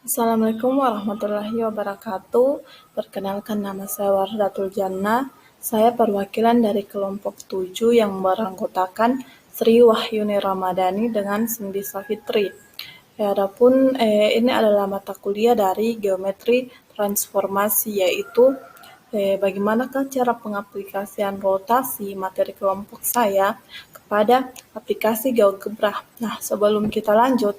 Assalamualaikum warahmatullahi wabarakatuh. Perkenalkan nama saya Wardatul Jannah. Saya perwakilan dari kelompok 7 yang beranggotakan Sri Wahyuni Ramadhani dengan Sendi Safitri. Adapun ini adalah mata kuliah dari geometri transformasi, yaitu bagaimanakah cara pengaplikasian rotasi materi kelompok saya kepada aplikasi GeoGebra. Nah, sebelum kita lanjut,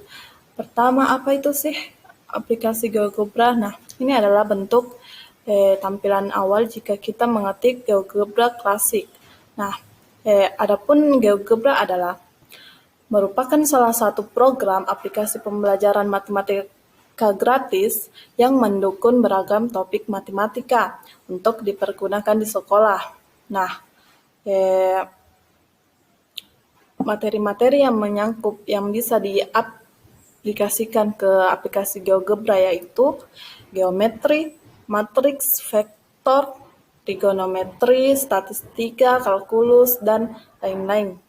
pertama apa itu sih aplikasi GeoGebra? Nah, ini adalah bentuk tampilan awal jika kita mengetik GeoGebra klasik. Nah, adapun GeoGebra adalah merupakan salah satu program aplikasi pembelajaran matematika gratis yang mendukung beragam topik matematika untuk dipergunakan di sekolah. Nah, materi-materi yang menyangkut yang bisa diaplikasikan ke aplikasi GeoGebra yaitu geometri, matriks, vektor, trigonometri, statistika, kalkulus, dan lain-lain.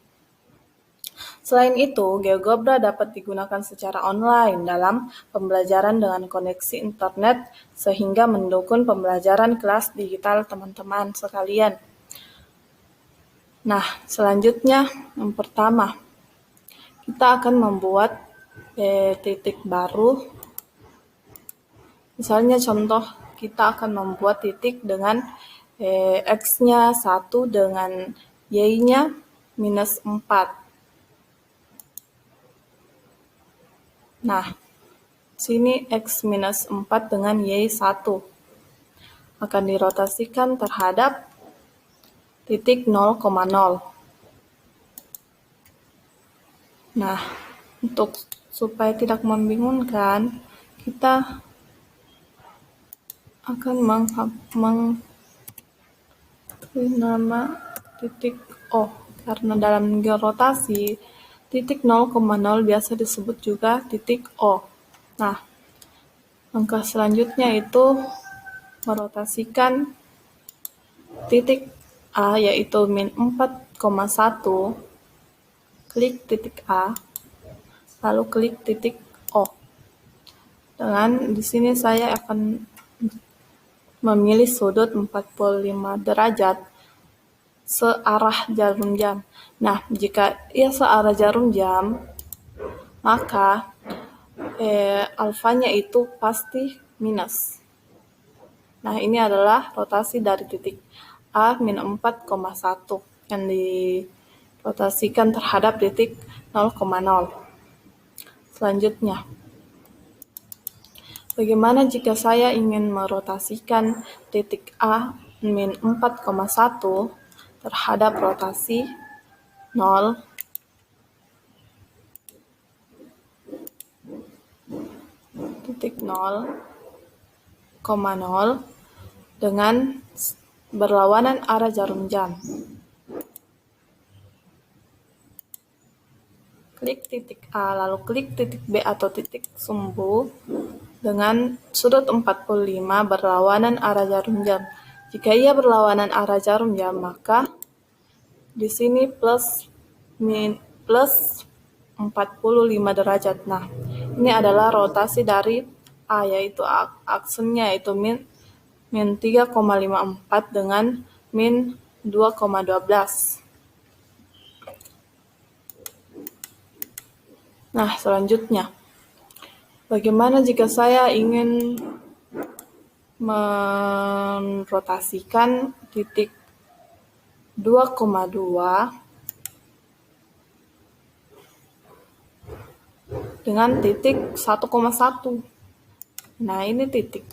Selain itu, GeoGebra dapat digunakan secara online dalam pembelajaran dengan koneksi internet sehingga mendukung pembelajaran kelas digital teman-teman sekalian. Nah, selanjutnya yang pertama, kita akan membuat titik baru. Misalnya contoh, kita akan membuat titik dengan X-nya 1 dengan Y-nya minus 4. Nah, sini X minus 4 dengan Y 1 akan dirotasikan terhadap titik 0,0. Nah, untuk supaya tidak membingungkan, kita akan mengganti nama titik O, karena dalam georotasi titik 0,0 biasa disebut juga titik O. Nah, langkah selanjutnya itu merotasikan titik A yaitu min 4,1, klik titik A, lalu klik titik O. Dengan di sini saya akan memilih sudut 45 derajat searah jarum jam. Nah, jika ia searah jarum jam, maka alfanya itu pasti minus. Nah, ini adalah rotasi dari titik A min 4,1 yang dirotasikan terhadap titik 0,0. Selanjutnya, bagaimana jika saya ingin merotasikan titik A min 4,1 terhadap rotasi 0, titik 0,0 dengan berlawanan arah jarum jam. Klik titik A, lalu klik titik B atau titik sumbu dengan sudut 45 berlawanan arah jarum jam. Jika ia berlawanan arah jarum jam, maka di sini plus 45 derajat. Nah, ini adalah rotasi dari A, yaitu aksennya yaitu min 3,54 dengan min 2,12. Nah, selanjutnya, bagaimana jika saya ingin merotasikan titik 2,2 dengan titik 1,1. Nah, ini titik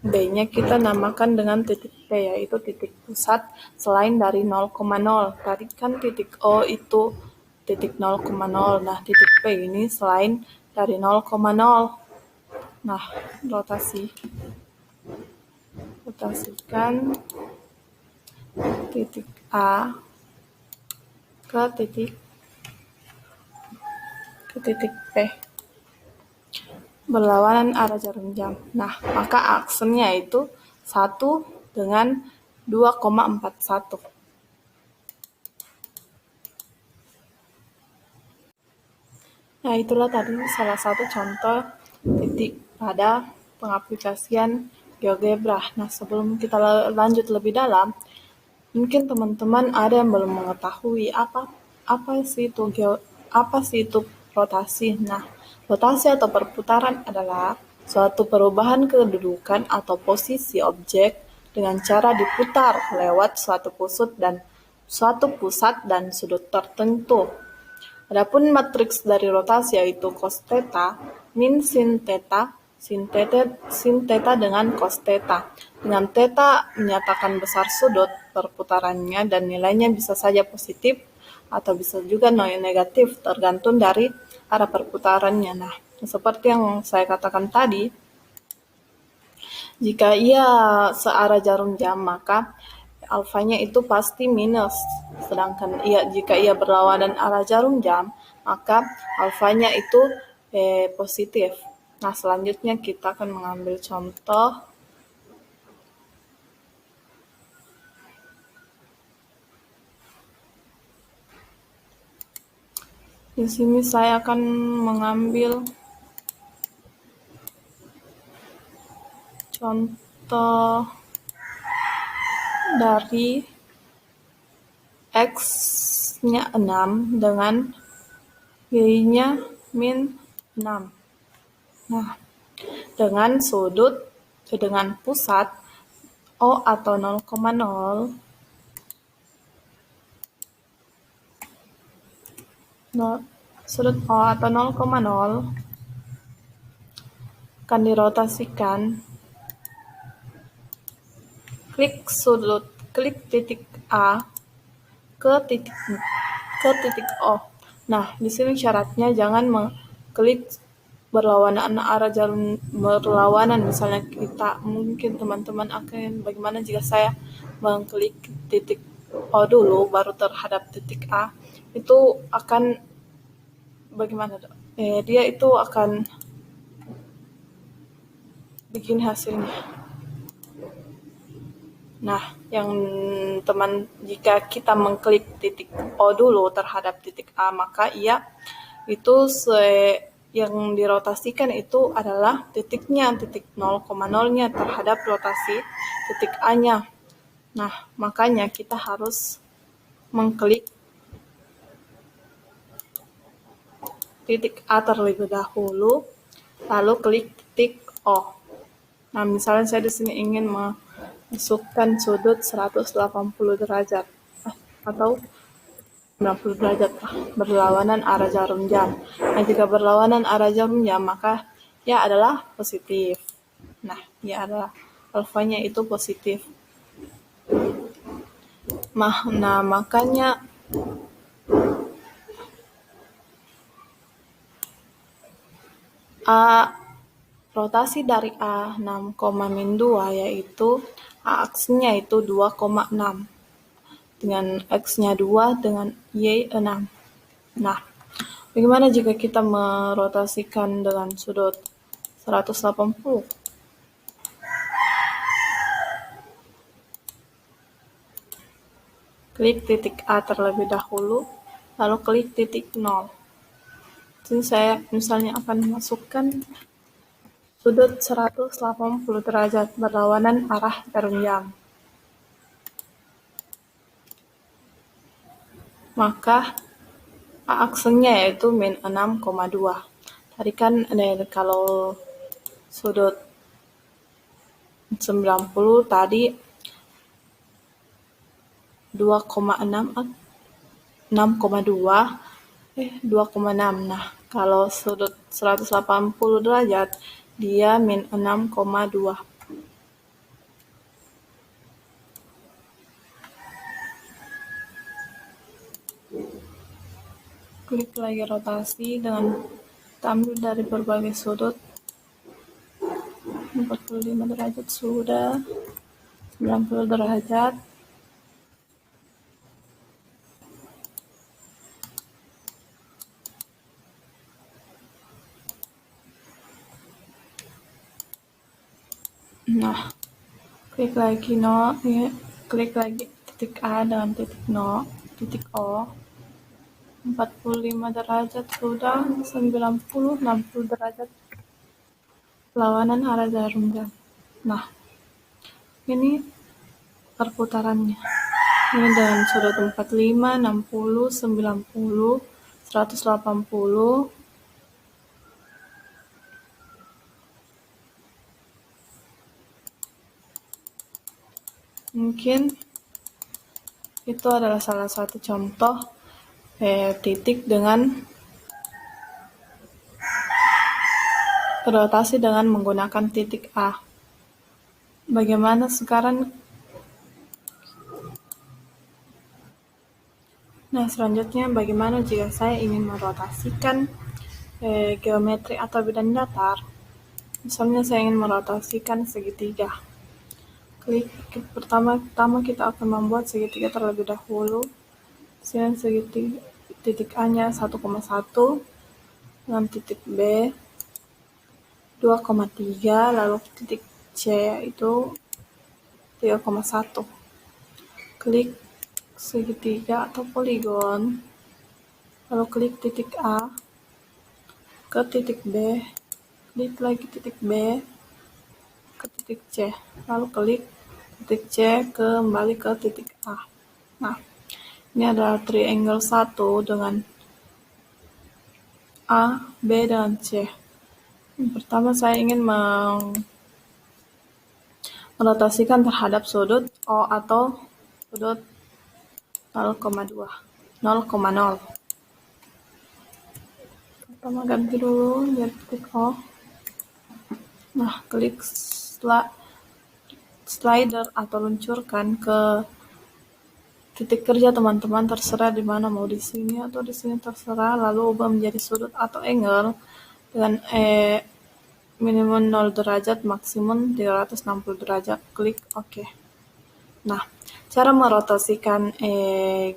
B-nya kita namakan dengan titik P, yaitu titik pusat selain dari 0,0. Tadi kan titik O itu titik 0,0. Nah, titik P ini selain dari 0,0. Nah, rotasikan titik A ke titik P berlawanan arah jarum jam. Nah, maka aksennya itu 1 dengan 2,41. Nah, itulah tadi salah satu contoh titik pada pengaplikasian GeoGebra. Nah, sebelum kita lanjut lebih dalam, mungkin teman-teman ada yang belum mengetahui apa sih itu rotasi. Nah, rotasi atau perputaran adalah suatu perubahan kedudukan atau posisi objek dengan cara diputar lewat suatu pusat dan sudut tertentu. Adapun matriks dari rotasi yaitu cos theta, min sin theta dengan cos theta. Dengan theta menyatakan besar sudut perputarannya dan nilainya bisa saja positif atau bisa juga negatif tergantung dari arah perputarannya. Nah, seperti yang saya katakan tadi, jika ia searah jarum jam, maka alfanya itu pasti minus. Sedangkan jika ia berlawanan arah jarum jam, maka alfanya itu positif. Nah, selanjutnya kita akan mengambil contoh. Di sini saya akan mengambil contoh dari X-nya 6 dengan Y-nya min 6. Nah, dengan pusat O atau 0,0, sudut O atau 0,0 akan dirotasikan. Klik titik A ke titik O. Nah, di sini syaratnya jangan mengklik berlawanan, misalnya mungkin teman-teman akan bagaimana jika saya mengklik titik O dulu baru terhadap titik A, itu akan bagaimana? Dia itu akan bikin hasilnya. Nah, jika kita mengklik titik O dulu terhadap titik A, maka itu yang dirotasikan itu adalah titik 0,0-nya terhadap rotasi titik A-nya. Nah, makanya kita harus mengklik titik A terlebih dahulu, lalu klik titik O. Nah, misalnya saya di sini ingin masukkan sudut 180 derajat atau 90 derajat berlawanan arah jarum jam. Nah, jika berlawanan arah jarum jam, maka ia adalah positif. Nah, ia adalah alfanya itu positif. Nah, makanya rotasi dari A 6,-2 yaitu A-aksnya itu 2,6 dengan X-nya 2 dengan Y 6. Nah, bagaimana jika kita merotasikan dengan sudut 180? Klik titik A terlebih dahulu, lalu klik titik 0. Jadi saya misalnya akan masukkan sudut 180 derajat berlawanan arah jarum jam. Maka A-aksenya yaitu min 6,2. Tadi kan kalau sudut 90 tadi 2,6 2,6. Nah, kalau sudut 180 derajat dia min 6,2. Klik lagi rotasi dengan ambil dari berbagai sudut. 45 derajat sudah, 90 derajat. Nah, klik lagi klik lagi titik A dengan titik O. 45 derajat sudah, 90, 60 derajat perlawanan arah jarum jam. Nah, ini perputarannya. Ini dengan sudut 45, 60, 90, 180, mungkin itu adalah salah satu contoh titik dengan berotasi dengan menggunakan titik A. Bagaimana sekarang? Nah, selanjutnya bagaimana jika saya ingin merotasikan geometri atau bidang datar? Misalnya saya ingin merotasikan segitiga. Klik pertama kita akan membuat segitiga terlebih dahulu. Sini segitiga titik A-nya 1,1 dengan titik B 2,3, lalu titik C itu 3,1. Klik segitiga atau poligon, lalu klik titik A ke titik B, klik lagi titik B ke titik C, lalu klik titik C kembali ke titik A. Nah, ini adalah triangle 1 dengan A, B, dan C. Yang pertama saya ingin merotasikan terhadap sudut O atau sudut 0,2, 0,0. Pertama ganti dulu jadi titik O. Nah, klik slider atau luncurkan ke titik kerja teman-teman, terserah di mana, mau di sini atau di sini terserah, lalu ubah menjadi sudut atau angle dengan minimum 0 derajat, maksimum 360 derajat, klik OK. Nah, cara merotasikan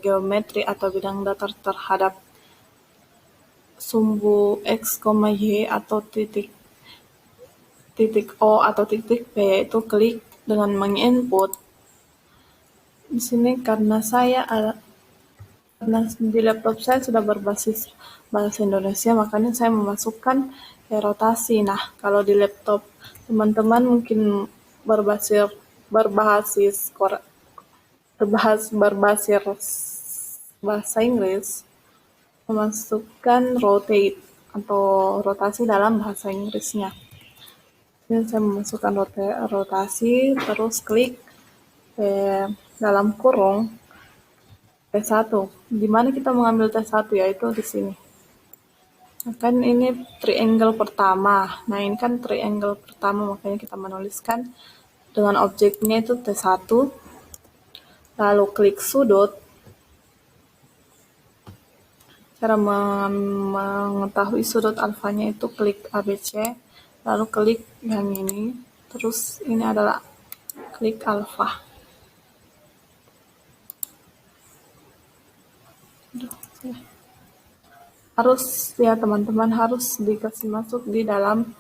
geometri atau bidang datar terhadap sumbu X, Y atau titik O atau titik P itu klik dengan menginput. Di sini karena di laptop saya sudah berbasis bahasa Indonesia, makanya saya memasukkan rotasi. Nah, kalau di laptop teman-teman mungkin berbasis bahasa Inggris, memasukkan rotate atau rotasi dalam bahasa Inggrisnya. Ini saya memasukkan rotasi, terus klik dalam kurung T1. Di mana kita mengambil T1, yaitu di sini. Nah, kan ini triangle pertama. Nah, ini kan triangle pertama, makanya kita menuliskan dengan objeknya itu T1. Lalu klik sudut. Cara mengetahui sudut alfanya itu klik ABC, lalu klik yang ini, terus ini adalah klik alfa. Harus ya teman-teman, harus dikasih masuk di dalam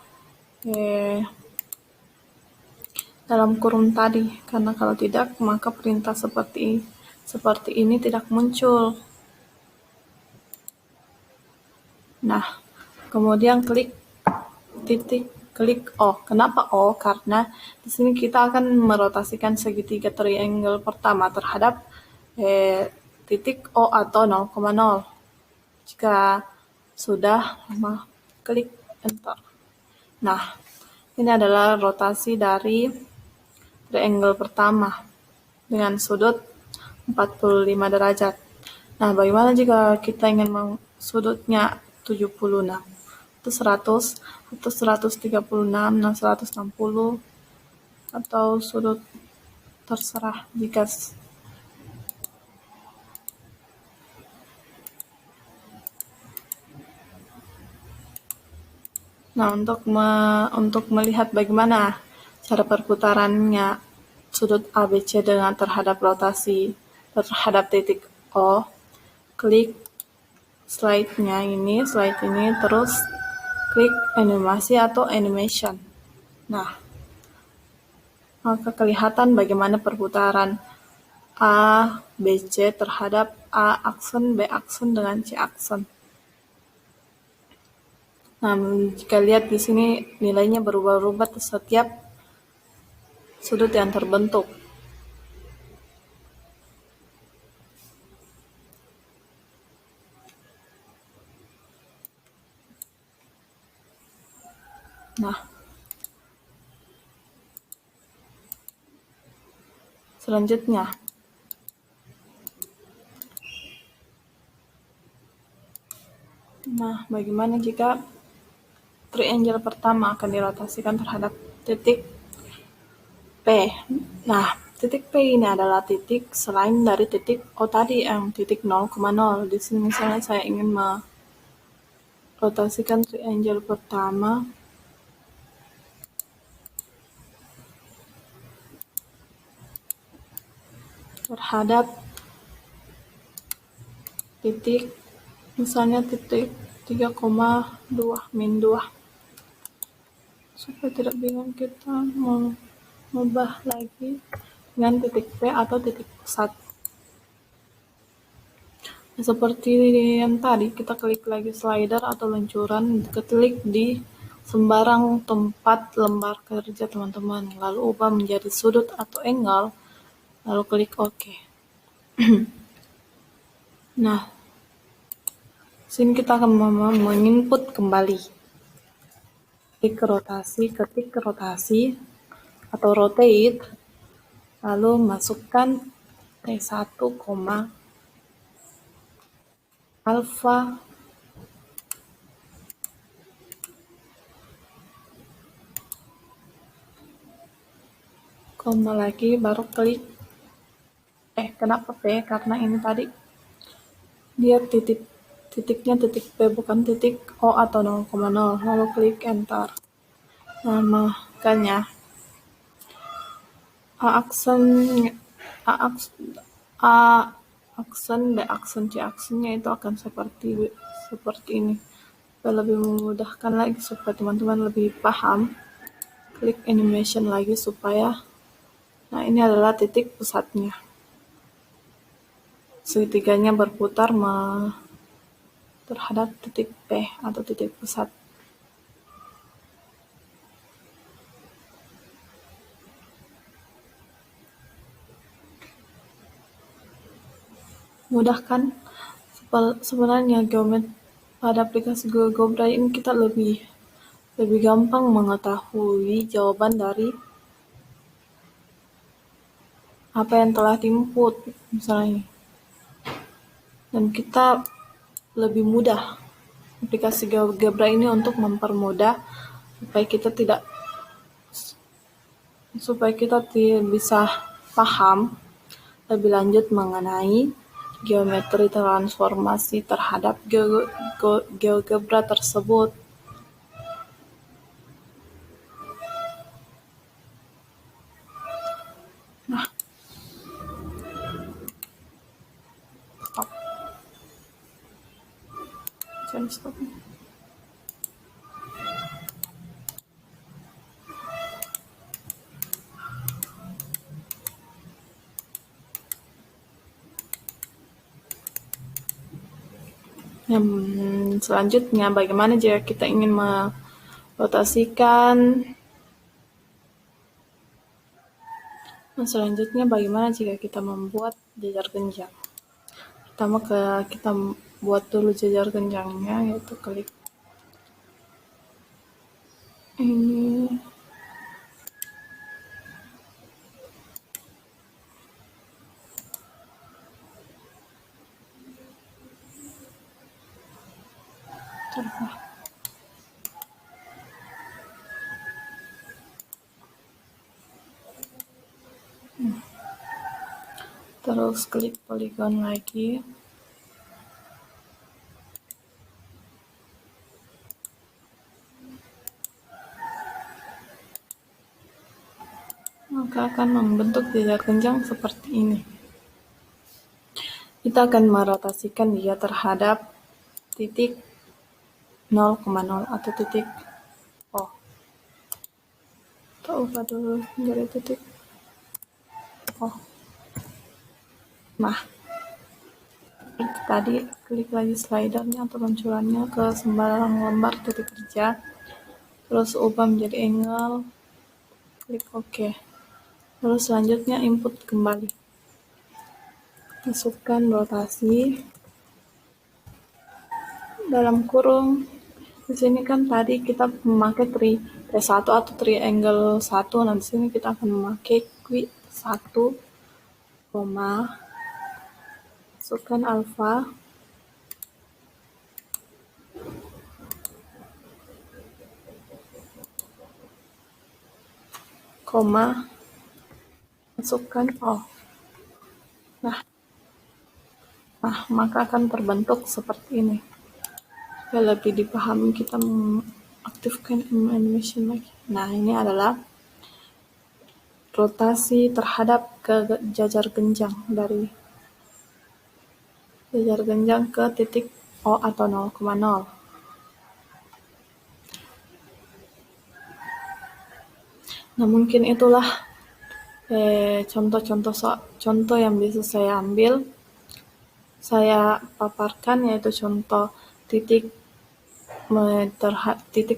kurung tadi, karena kalau tidak maka perintah seperti ini tidak muncul. Nah, kemudian klik O. Kenapa O? Karena di sini kita akan merotasikan segitiga triangle pertama terhadap titik O atau 0,0. Jika sudah, klik enter. Nah, ini adalah rotasi dari triangle pertama dengan sudut 45 derajat. Nah, bagaimana jika kita ingin sudutnya 76? Itu 100 atau 136, 160 atau sudut terserah jika Nah, untuk melihat bagaimana cara perputarannya sudut ABC dengan terhadap rotasi terhadap titik O, klik slide ini, terus klik animasi atau animation. Nah, maka kelihatan bagaimana perputaran A, B, C terhadap A aksen, B aksen dengan C aksen. Nah, jika lihat di sini nilainya berubah-ubah setiap sudut yang terbentuk. Nah, selanjutnya, bagaimana jika triangle pertama akan dirotasikan terhadap titik P? Nah, titik P ini adalah titik selain dari titik O tadi yang titik 0,0. Di sini misalnya saya ingin merotasikan triangle pertama terhadap titik, misalnya titik 3,2 min 2. Supaya tidak bingung, kita mengubah lagi dengan titik P atau titik pusat. Seperti yang tadi, kita klik lagi slider atau luncuran, klik di sembarang tempat lembar kerja teman-teman, lalu ubah menjadi sudut atau angle, lalu klik OK. Nah, sini kita akan menginput kembali. Ketik rotasi atau rotate, lalu masukkan T1, alpha koma lagi, baru klik kenapa P? Karena ini tadi dia titiknya titik P bukan titik O atau 0,0, lalu klik enter. Nah, makanya A aksen, B aksen, C aksennya itu akan seperti ini. Supaya lebih memudahkan lagi, supaya teman-teman lebih paham, klik animation lagi supaya, nah ini adalah titik pusatnya. Segitiganya berputar terhadap titik P atau titik pusat. Mudah kan? Sebenarnya geometri pada aplikasi Google Drive ini kita lebih gampang mengetahui jawaban dari apa yang telah diinput misalnya. Dan kita lebih mudah aplikasi GeoGebra ini untuk mempermudah supaya kita bisa paham lebih lanjut mengenai geometri transformasi terhadap GeoGebra tersebut. Nah, stop. Selanjutnya, bagaimana jika kita ingin merotasikan? Selanjutnya, bagaimana jika kita membuat jejar genjang? Pertama, kita buat dulu jejar genjangnya, yaitu klik ini. Terus klik polygon lagi. Maka akan membentuk jejar genjang seperti ini. Kita akan merotasikan dia terhadap titik 0,0 atau titik O. Kita ubah dulu dari titik O. Nah, Tadi klik lagi slidernya atau pancurannya ke sembarang lembar titik kerja, terus ubah menjadi angle, klik OK. Lalu selanjutnya input kembali, masukkan rotasi dalam kurung. Di sini kan tadi kita memakai T1 atau triangle 1. Nah, di sini kita akan memakai Q 1, masukkan alfa, masukkan O. Nah, maka akan terbentuk seperti ini. Supaya lebih dipahami, kita mengaktifkan animation lagi. Nah, ini adalah rotasi terhadap ke jajar genjang, dari jajar genjang ke titik O atau 0,0. Nah, mungkin itulah contoh yang bisa saya ambil, saya paparkan, yaitu contoh titik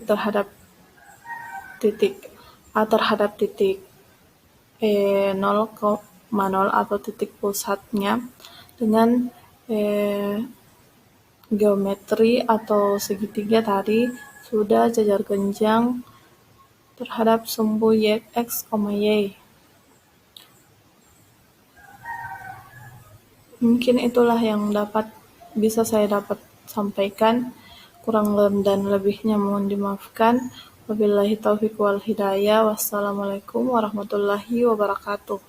terhadap titik A terhadap titik 0,0 atau titik pusatnya dengan geometri atau segitiga tadi, sudah jajar genjang terhadap sumbu x, y. Mungkin itulah yang bisa saya sampaikan. Kurang dan lebihnya mohon dimaafkan. Wabillahi taufiq wal hidayah. Wassalamualaikum warahmatullahi wabarakatuh.